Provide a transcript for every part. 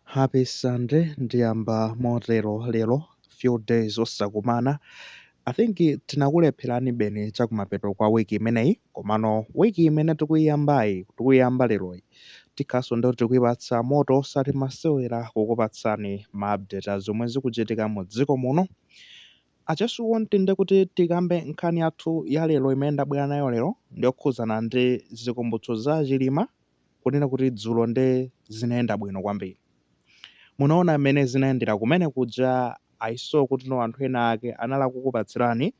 Happy Sunday ndiyamba motero lero few days osakumana. I think tinakulepherani bene chakumapeto kwa wiki imeneyi komano wiki imene tikuyiyamba leroyi tikhaso ndo tikuyipatsa moto osati masewera kukupatsani ma update a zomwe zikuchitika mu dziko muno. I just want kuti tikambe nkhani yathu ya lero imene ndabwera nayo lero ndiyokhuzana ndi zikumbutso za chilima kunena kuti dzulo ndi zinayenda bwino kwambiri. Munaona mmene zinayendera kumene kuja aisaw kuti anthu ena ake anali kukupatsirani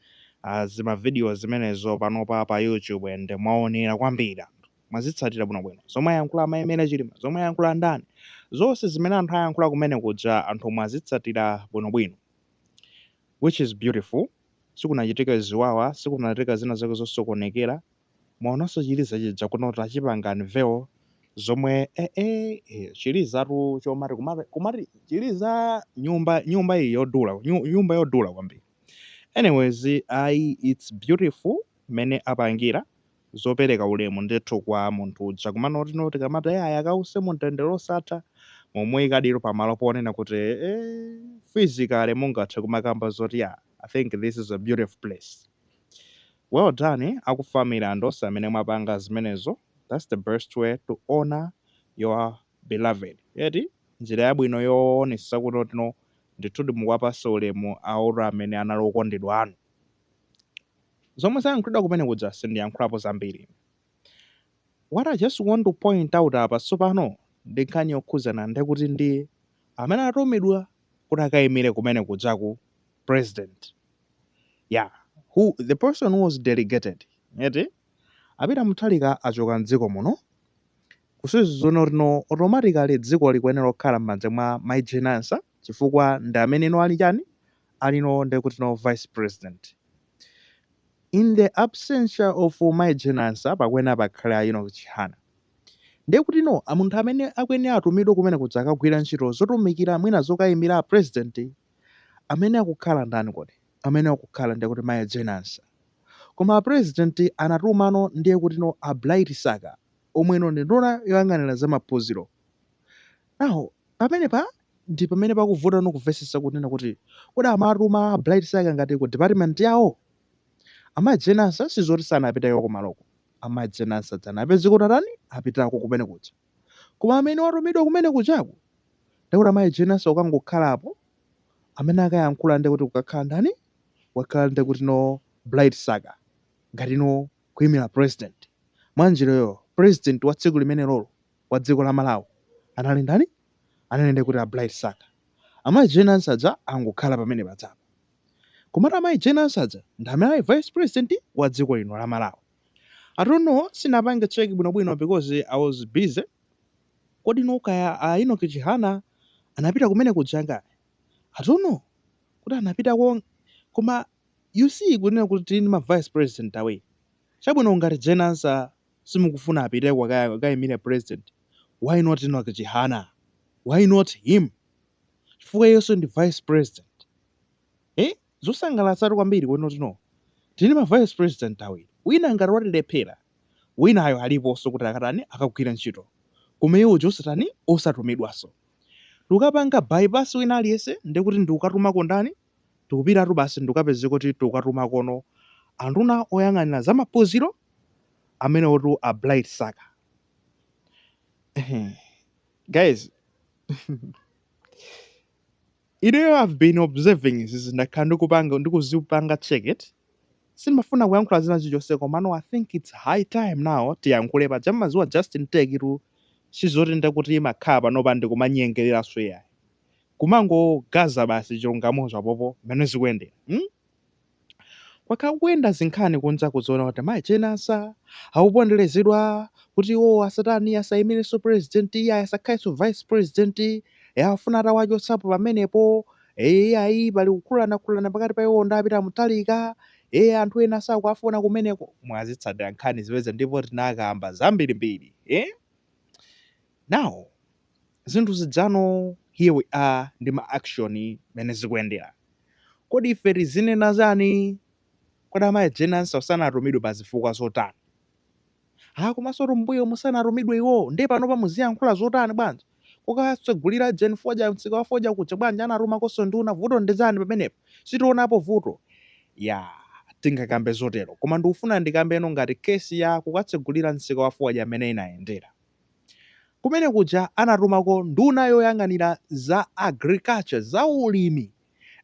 zimavidiyo zimenezo panopa pa YouTube and mwaonera kwambiri anthu mwazitsatira bwinobwino zomwe ayankhula amayi Chilima zomwe ayankhula ndani zonse zimene anthu ayankhula kumene kuja anthu mwazitsatira bwinobwino, which is beautiful. Sikunachitika ziwawa, sikunachitika zina zake zosokonekera, mwaonanso Chiliza chija kunoti achipanga unveil zomwe Chilizatu chomati kumati Chiliza nyumba iyi yodula nyumba yodula kwambiri. Anyways, it's beautiful mmene apangira zopereka ulemu ndithu kwa munthu uja kumano tino tikamati akause mumtendere osatha momwe ikadiro pamalo ponena kuti physically mungathe kumakamba zoti I think this is a beautiful place. Well done akufamira andosa amene mwapanga zimenezo. That's the best way to honor your beloved. Yeti njira yabwino yoonesa kuti tino ndithu muwapasa ulemu aoro amene anali okondedwa anu. Zomwe zayankhulidwa kumene kuja sindiyankhulapo zambiri. What I just want to point out apa tsopano ndi nkhani yokhuzana ndi kuti ndi amene atumidwa kuti akayimire kumene kujaku president. Yeah, the person who was delegated. Yeti apita Mutharika achoka mdziko muno kusizona rino automatically dziko likuyenera kukhala m'manja mwa Mayi Nansa chifukwa ndi amene ali chani alino ndi kuti no vice president. In the absence of Mayi Nansa pakwena pakhala Chihana ndiye kuti munthu amene akuyenera atumidwe kumene kuja akagwira ntchito zotumikira mwina zokayimira president amene akukhala ndani kodi amene akukhala ndiye kuti Mayi Nansa. Koma president anatumano ndiye kuti a Bright Saka omweno ndi nduna yoyang'anira za maphunziro. Now pamenepa ndi pamene pakuvuta kumvetsetsa kunena kuti kodi amatuma Bright Saka ngati ku department yawo. Amayi Nansa sizoti sanapiteko kumaloko, Amayi Nansa dzanapezeko tatani apitako kumene kuja. Koma amene watumidwa kumene kujaku ndiye kuti Amayi Nansa ukangokhalapo amene akayankhula ndiye kuti kukakhala ndani wakhala ndiye kuti Bright Saka ngati kuyimira president. Mwanjiroyo president wa tsiku limene lolo wa dziko la Malawi anali ndani anali ndiye kuti Bright Saka. Amayi Nansa aja angokhala pamene padzapa. Komatu Amayi Nansa aja ndi amene ali vice president wa dziko lino la Malawi. I don't know, sinapange check bwinobwino because I was busy. Kodi kaya Enoch Chihana anapita kumene kujanga. I don't know kuti anapita koma you see kunena kuti ndi ma vice president away. Chabwino ngati Nansa simukufuna apite kayimira president. Why not Enoch Chihana? Why not him? Chifukwa yeso ndi vice president. Zosangalatsa kwambiri kunoti tili ma vice president awiri. Wina ngati watilephera. Winayo aliponso kuti akatani akagwira ntchito. Koma iwo osatani osatumidwaso. Tukapanga bypass wina aliyese ndiye kuti ndikukatumako ndani tikupitatu basi ndikapeze kuti tikukatumakono anduna oyang'anira za maphunziro amene otu a Bright Saka. Guys, I've been observing this ndakhala ndikuzipanga check it. Simafuna kuyankhula zina chilichonse komano I think it's high time now tiyankhule paja mazuwa Justin Tekiru sizoti ndakuti imakhala panopa ndikumanyengerera sweya. Kumangogaza basi chilungamo chapopo mmene zikuyendera. Kwakuyenda zinkhani kunja kuzoona kuti Mayi Nansa akuponderezedwa kuti asatani asayimirenso president asakhalenso vice president afuna atawachotsapo pamenepo ayi pali kukhulana pakati pa iwo ndapita Mutharika anthu ena sakuafuna kumeneko. Mwazitsatira nkhani ziweze ndipo tinakamba zambirimbiri. Now zinthu zijano here we are ndi ma action mene zikuyendera. Kodi ife tizinena zani? Kodi Amayi Nansa sanatumidwe pa zifukwa zotani? Komanso mbuyo musanatumidwe iwo ndiye panopa muziyankhula zotani bwanji? ukatsegulira Jane Forja msika wa Forja kuja bwanji anaruma koso nduna vuto ndizani pamenepo sitionapo vuto ya tingakambe zotero koma ndikufuna ndikambeno ngati kesi ya kukatsegulira msika wa Forja amene inayendera kumene kuja anatumako nduna yoyang'anira za agriculture za ulimi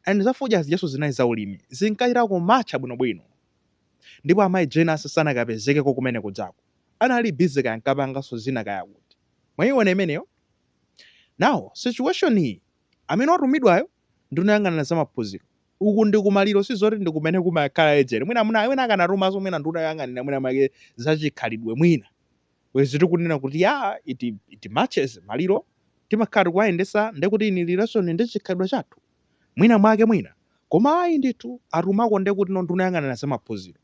and za Forja zijaso zinayi za ulimi zinkachitako matcha bwinobwino ndipo amayi Jane sanakapezekeko kumene kujako anali busy kankapanganso zina kaya kuti mwayiona imeneyo. Now situation iyi amene watumidwayo nduna yoyang'anira za maphunziro uku ndi kumaliro sizoti ndi kumene kumakhala ejere mwina akanatumaso mwina nduna yoyang'anira mwina make zachikhalidwe mwina wezi tikunena kuti ya it matches maliro timakhala kuwayendesa ndekuti ini relation ndi chikhalidwe chathu mwina koma ayi ndithu atumako ndekuti no nduna yoyang'anira za maphunziro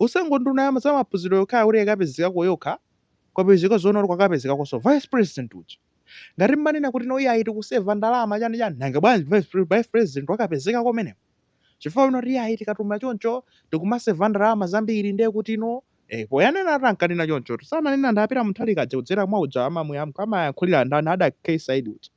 usengo nduna za maphunziro yokha kuti yakapezekako yokha kwapezeka zoona kuti kwakapezekakonso vice president uja ngati mmanena kuti no iye ayiti kuseva ndalama chani nanga bwanji vice president wakapezeka komeneko chifukwa bino kuti iye ayiti katuma choncho tikumaseva ndalama zambiri ndiye kuti no poyanena atankanena choncho sananena ndapita muthalika aja kudzera mwauja amayankhulira ndani ada case side uja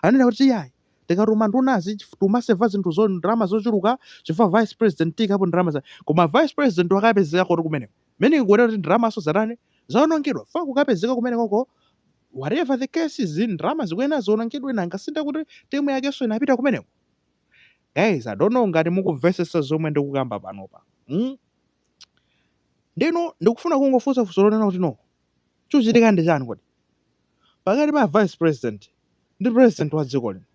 anena kuti iyayi tikatuma ndunazi tumaseva zinthu ndalama zochuluka chifukwa vice president tikapo ndalama koma vice president wakapezeka kuti kumeneko mene ngikuonera kuti ndalamaso zatani zaonongedwa fa kukapezeka kumenekoko whatever the case is ndalama zikuyenera zaonongedwe nangasintha kuti timu yakenso inapita kumeneko. Guys, I don't know ngati mukumvesesa zomwe ndikukamba panopa ndino ndikufuna kungofunsa funso lonena kuti no chuchitika ndi chani kodi pakati pa vice president ndi president wa dziko lino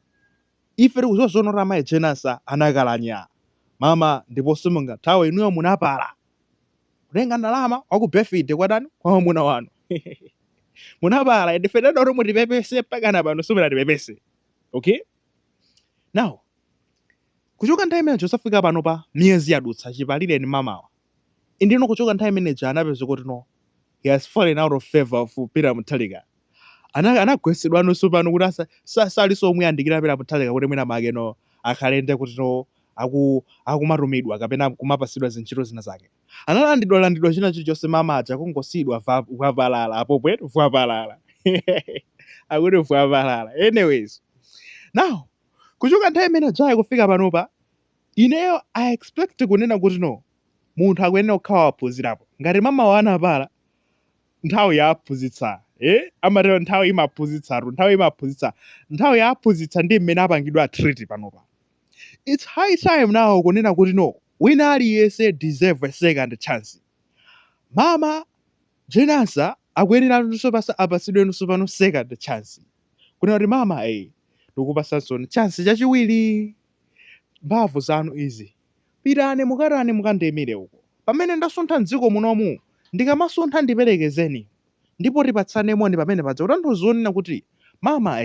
ife tikuziwa zoona kuti amayi Jane anakalanya mama ndipo simungathawe inuyo munapala kutenga ndalama waku birthday kwadani kwa mwamuna wanu munapala ende federa kuti mutipepese pakana pano simunatipepese. Okay, now kuchoka nthawi imene josafika pano pa miyezi yadutsa chipalire ni mamawa indino kuchoka nthawi imene anapeza kuti no he has fallen out of favor of Peter Mutharika anagwesedwa anonso pano kuti salinso omwe andikira Peter Mutharika kuti mwina make no akhalende kuti no akumatumidwa kapena kumapasidwa zintchito zina zake analandidwa china chilichonse mama aja kungosidwa vavalala apo pwetu vavalala akuti vavalala. Anyways, now kuchoka nthawi imene jaya kufika panopa ineyo I expect kunena kuti no munthu akuyenera kukhala waphunzirapo ngati mama wanapala nthawi yaphunzitsa amatero nthawi yaphunzitsa ndi mmene apangidwa treat panopa. It's high time now kunena kuti no wina aliyense deserve a second chance. Mama Jane akuyenera nso apasidwe nso pano second chance kunena kuti mama ndikupasanso chance chachiwiri mbavu zanu izi pitani mukatani mukandiyimire uko pamene ndasuntha mdziko munomu ndikamasuntha ndiperekezeni ndipo tipatsane moni pamene paja kutanthauza kuti mama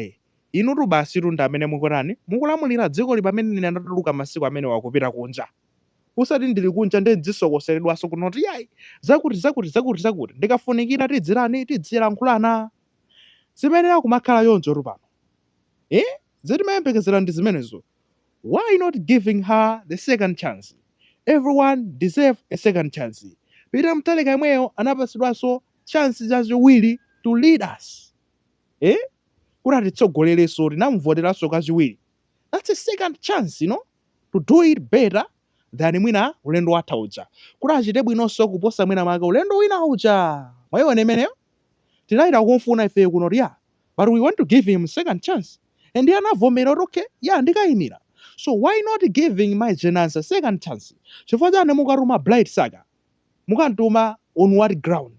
inutu basi tunda amene mukutani mukulamulira dziko li pamene nine ndatuluka masiku amene wakupita kunja usati ndili kunja ndi dzisokoseredwaso kunoti yayi zakuti ndikafunikira tidzilankhulana zimene akumakhala yonjo pano zitimayembekezera ndi zimenezo. Why not giving her the second chance? Everyone deserve a second chance. Peter Mutharika yemweyo anapasidwanso chance chachiwiri to lead us kuti atitsogolerenso tinamvoteranso kachiwiri. That's a second chance, to do it better than mwina ulendo watha uja kuti achite bwinonso kuposa mwina make ulendo wina uja. Mwayiona imeneyo tinayita kumfuna ife kuno but we want to give him a second chance and anavomera kuti okay ndikayimira. So why not giving my Jane a second chance? Chifukwa chani mukatuma blight saga mukatuma on what ground,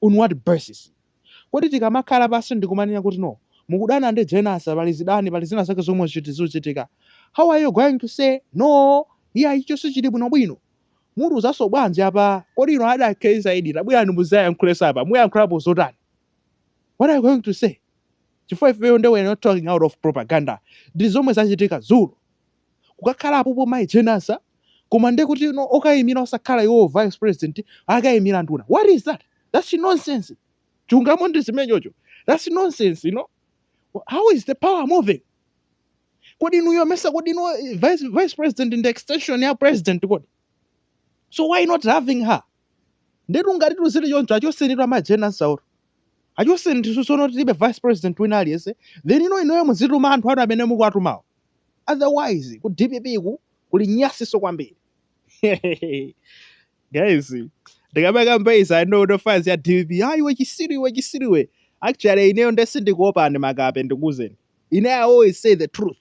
on what basis? Kodi tikamakhala pasi ndikumanena kuti no mukudana ndi Jane pali zina zake zomwe zichitika, how are you going to say no icho sichili bwinobwino? Munthu zaso bwanji apa kodi ino ada case ID tabwera muzayankhulesa apa muyankhulapo zotani? What are you going to say? Chifukwa if we are not talking out of propaganda ndi zomwe zachitika zulu kukakhala apopo mayi Jane koma nde kuti okayimira osakhala iwo vice president akayimira nduna. What is that? That's nonsense. Chungamo ndi zimenyocho. That's nonsense, How is the power moving? Kodi inuyo mesa kodi vice president in the extension ya president kodi. So why not having her? Ndetu ngati tuzili yonjo achosenedwa ma Jane oro. achonse ndisono tilibe vice president wina aliyense, then inoyo muzituma anthu anu amene mukuwatumawo. Otherwise ku DPP ku kuli nyasiso kwambiri. Guys, ndikamaka mbeza I know the fans ya DPP, iwe chisiriwe. Actually ineyo ndesindikuopa ndi makape ndikuzeni. I always say the truth.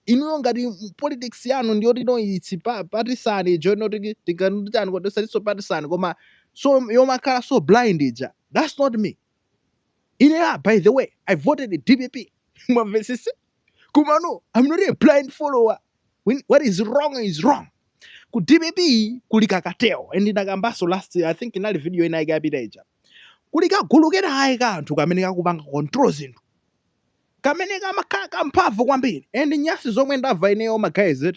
Ino ngati politics yanu ndiyoti no it's partisan jono tikanutani kodwa so partisan koma so yomakhala so blind ija. That's not me. By the way, I voted the DPP. Kumano, I'm not a blind follower. What is wrong is wrong. Ku DPP kulika kateo. And ndinakambaso last year, I think inali video inaigapita ija. Kulika gulukera hayi kanthu kamene kakupanga control zinthu. Kamene kamakhala kamphamvu kwambiri. And nyasi zomwe ndabva ineyo magazi,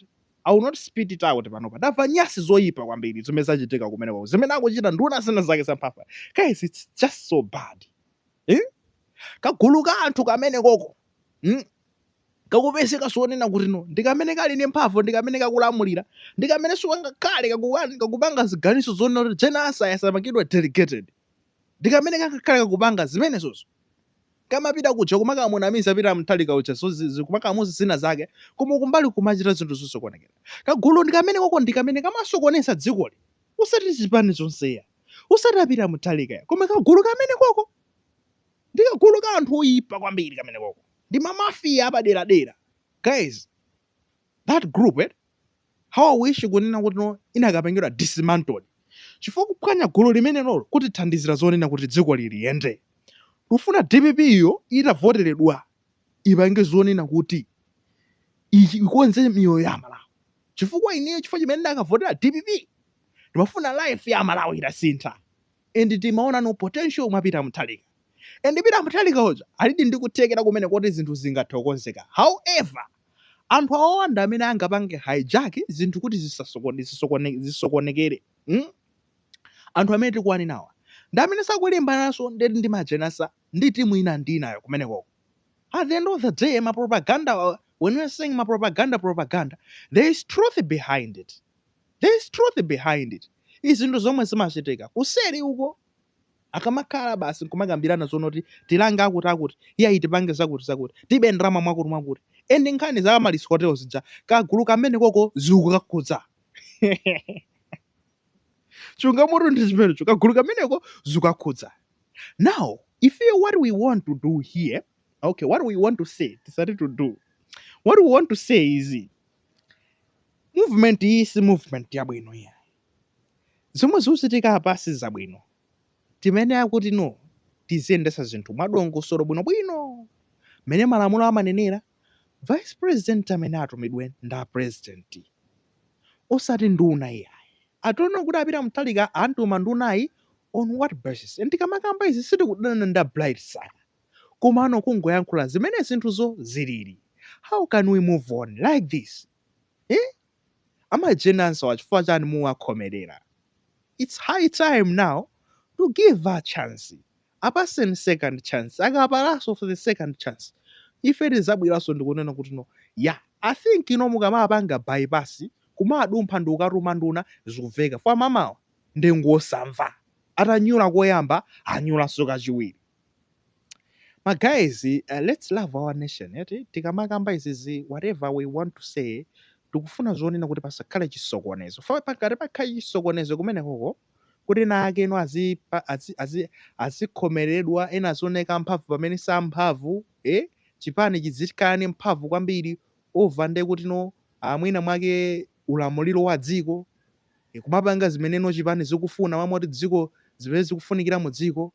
I will not spit it out panopa. Ndabva nyasi zoyipa kwambiri zimene zachitika kumeneko. Zimene akuchita nduna zina zake zamphamvu. Guys, it's just so bad. Kaguluka anthu kamene koko. Kakupeseka sonena kuti no ndikamene kali ne mphamvu ndikamene kakulamulira ndikamene suwanga kale kakupanga ziganizo zonena kuti jenasa yasamakidwa delegated ndikamene kakale kakupanga zimene zozo kamapita kuja kumakamunamiza pita mtalika uja so kumakamuzi zina zake koma kumbali kumachita zinthu zosokonekera kagulu ndikamene koko ndikamene kamasokonesa dzikoli usati chipani chonseya usati apita mtalika koma kagulu kamene koko ndikagulu ka anthu oyipa kwambiri kamene koko ndi mamafia apadera. Guys, that group, how I wish kunena kuti no inakapangidwa dismantled. Chifukwa kuphwanya gulu limene lolo kuti thandizira zonena kuti dziko liyende. Ufuna DPP iyo itavoteredwa ipange zonena kuti ikonze miyoyo ya Malawi. Chifukwa ineyo chifukwa chimene ndakavotera DPP ndimafuna life ya Malawi itasintha. And timaona no potential mwapita mtalika. And pita mtalika hoja alidi ndikuthekera kumene kuti zinthu zingathokozeka. However, anthu awanda amene angapange hijack zinthu kuti zisokonekere. Anthu amene tikuwani nawa ndamene sakulimbana naso ndeti ndi majenasa ndi timu ina ndinayo kumene koko. At the end of the day, my propaganda, when we're saying my propaganda, there is truth behind it. Izinthu zomwe zimachitika kuseri uko akamakhala basi nkumagambirana zonoti tilanga akuti iya itipange zakuti tibe ndrama mwakuti ende nkhani za Malis Hotel zija kagulu kamene koko zikukakhudza. Chunga mutu ndi chimene kagulu kameneko zikukakhudza. Now, if what we want to do here, okay, what we want to say is movement is movement yabwino ya. Zomwe zikuchitika apa si zabwino. Timene akuti no tiziyendesa zinthu mwadongosolo bwino mene malamulo amanenera vice president amene atumidwe nda president osati nduna iyayi atono kuti apita mtalika antuma ndunayi on what basis and tikamakamba izi sitikudana nda blind side komano kungoyankhula zimene zinthuzo zilili. How can we move on like this? Amajenanso achifukwa chani muwakhomerera. It's high time now to give a chance, a person second chance. Akapalaso for the second chance. If it is abwiraso ndikunena kuti no, yeah, I think mukamapanga bypass kumadumpha ndukaruma nduna zikuveka kwa mamawa ndengosamva atanyula koyamba anyulanso kachiwiri. My guys, let's love our nation. Tikamakamba izizi whatever we want to say tikufuna zonena kuti pasakhale chisokonezo. Pakati pakhale chisokonezo kumene koko kuti nake eno azikhomeredwa ena zoneka mphamvu pamene samphamvu chipani chidzitikane mphamvu kwambiri over nde kuti no mwina mwake ulamuliro wa dziko kumapanga zimene chipani zikufuna mamoti dziko zimene zikufunikira mu dziko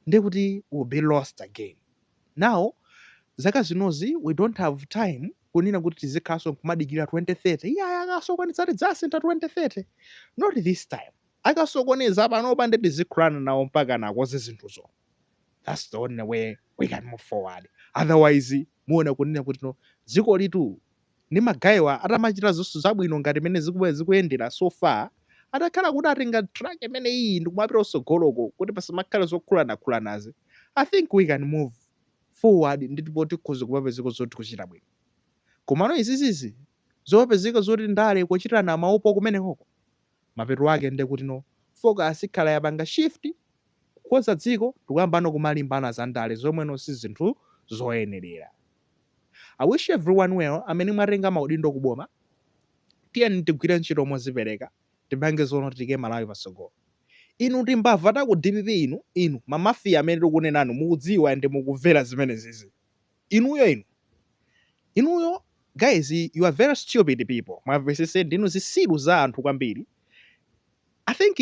nde kuti will be lost again. Now zaka zinozi we don't have time kunena kuti tizikhaso kumadikira 2030 akasokwanitsati zasintha 2030 not this time. Akasokoneza panopa ndi tizikhulana nawo mpaka nakoze zinthuzo. That's the only way we can move forward. Otherwise muona kunena kuti no dziko litu ndi magayiwa atamachita zonse zabwino ngati mene zikuyendera so far atakhala kuti atenga track imene iyi ndikumapita usogoloko kuti pasamakhale zokhulanakhulanazi. I think we can move forward ndipo tikhoza kumapezeka zoti kuchita bwino. Komano izizizi zopezeka zoti ndale kuchitana maupo kumene koko mapeto ake nde kuti no focus ikhala yapanga shift kukhoza dziko tikuyambano kumalimbana za ndale zomweno si zinthu zoyenerera. I wish everyone well amene mwatenga maudindo kuboma. Tiyeni tigwire ntchito mozipereka tipange zono tike Malawi patsogolo. Inu timbava ta ku DPP inu mamafiya amene tikunenanu mukudziwa ende mukumvera zimene zizi. Inuyo guys, you are very stupid people. Mwamvesese ndinu zisilu za anthu kwambiri. I think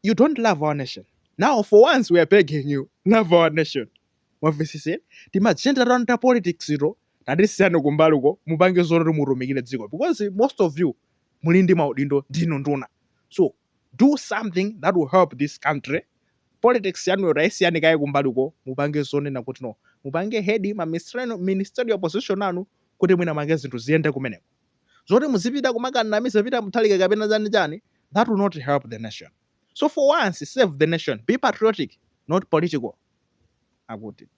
you don't love our nation. Now for once we are begging you, love our nation. Mwamvesese timagenda around ta politics ito nadisiyane kumbaluko mupange zono mutumikire dziko, because most of you muli ndi maudindo ndinu nduna. So do something that will help this country. Politics yanu raisiyane kaye kumbaluko mupange zonena kuti no mupange head ma ministerial position anu kuti mwina mange zinthu ziyende kumeneko. Zoti muzipita kumakana mizipita muthalika kapena chani, that will not help the nation. So for once, save the nation. Be patriotic, not political. Akuti.